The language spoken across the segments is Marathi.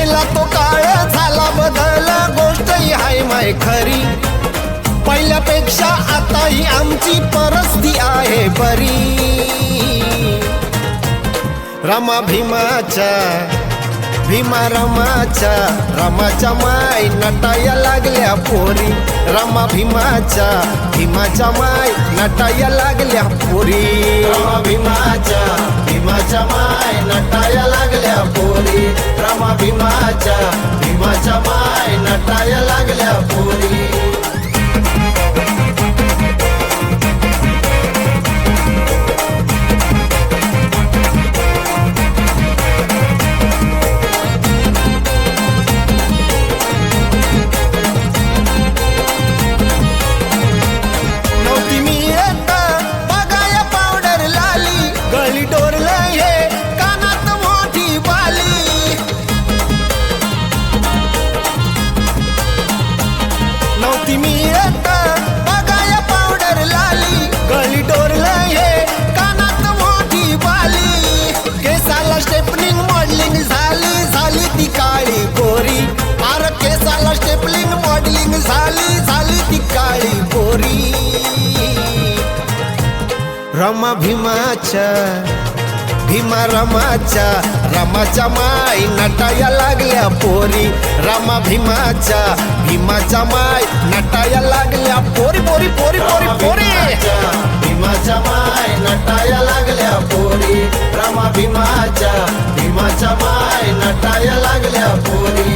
गेला तो काळ झाला बदल, गोष्टही हाय माय खरी. पहिल्यापेक्षा आता ही आमची परिस्थिती आहे बरी. रमा भीमाच्या भीमा रमाच्या रमाच्या माय नटाया लागल्या पोरी. रमा भीमाच्या भीमाच्या माय नटाया लागल्या पोरी. रमा भीमाच्या माय नटाया लागल्या पोरी. रमा भीमाच्या माय नटाया लागल्या पोरी. स्टेपलिंग मॉडेलिंग झाली ती काळी गोरी. अरे केसाला स्टेपलिंग मॉडेलिंग झाली ती काळी गोरी. रमा भीमाच्या भीमा रमाच्या माय नटाया लागल्या पोरी. रमा भीमाच्या माय नटाया लागल्या पोरी पोरी पोरी पोरी पोरी. भीमाच्या माय नटाया लागल्या पोरी. रमा भीमाच्या माय नटाया लागल्या पोरी.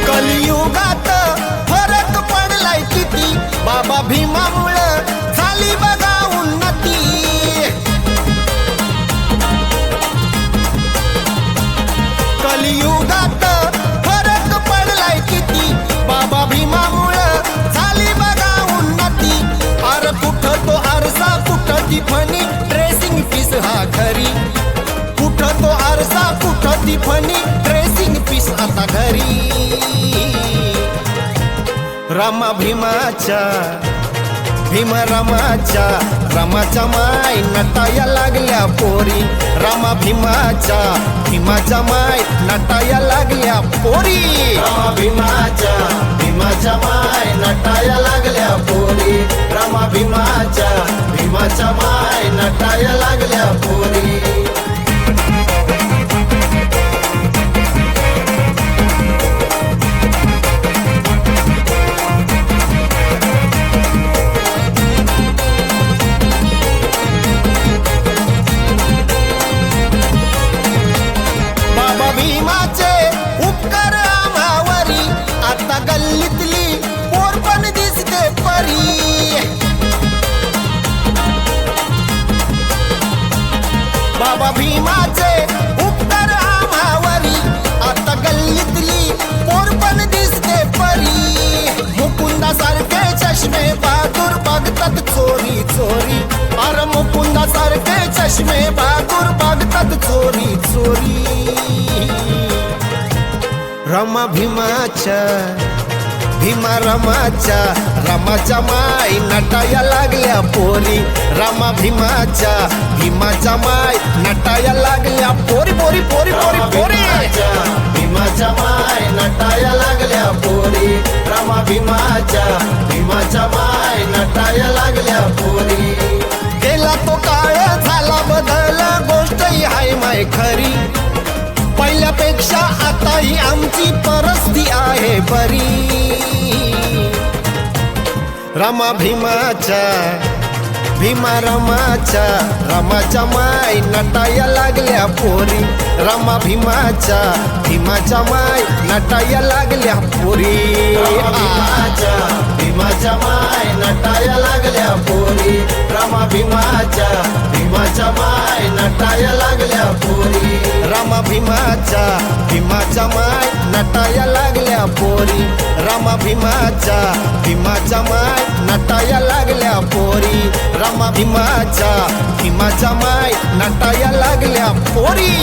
कलियुगात फरक पडलाय किती, बाबा भीमामुळं झाली बघा उन्नती. कलियुगात फरक पडलाय किती, बाबा भीमामुळं झाली बघा उन्नती. अरे कुठं तो आरसा कुठं ती फणी, ड्रेसिंग पीस हा घरी. कुठं तो आरसा कुठं ती फणी, ड्रेसिंग पीस आता घरी. रमा भीमाच्या रमाच्या माय नटाया लागल्या पोरी. रमा भीमाच्या माय नटाया लागल्या पोरी. रमा भीमाच्या माय नटाया लागल्या पोरी. रमा भीमाच्या माय नटाया लागल्या पोरी. भीमाचे उपकार आम्हावरी, आता गल्लीतली पोर पण दिसते परी. बाबा भीमाचे उपकार आम्हावरी, आता गल्लीतली पोर पण दिसते परी. मुकुंदा सारखे चष्मे बहादूर बघतात चोरी चोरी. अरे मुकुंदा सारखे चष्मे बहादूर बघतात चोरी चोरी. रमा रमाच्या माय नटाया लागल्या पोरी. रमा भीमाच्या माय नटाया लागल्या पोरी पोरी पोरी पोरी पोरी. भीमाच्या माय नटाया लागल्या पोरी. रमा भीमाच्या माय नटाया लागल्या पोरी. गेला तो काळ झाला बदल, गोष्टही हाय माय खरी. पहिल्यापेक्षा आता ही आमची परिस्थिती आहे बरी. रमा रमाच्या माय नटाया लागल्या पोरी. रमा भीमाच्या माय नटाया लागल्या पोरी. भीमाच्या माय नटाया लागल्या पोरी. रमा भीमाच्या माय नटाया लागल्या पोरी. रमा भीमाच्या माय नटाया लागल्या पोरी. रमा भीमाच्या माय नटाया लागल्या पोरी. रमा भीमाच्या माय नटाया लागल्या पोरी.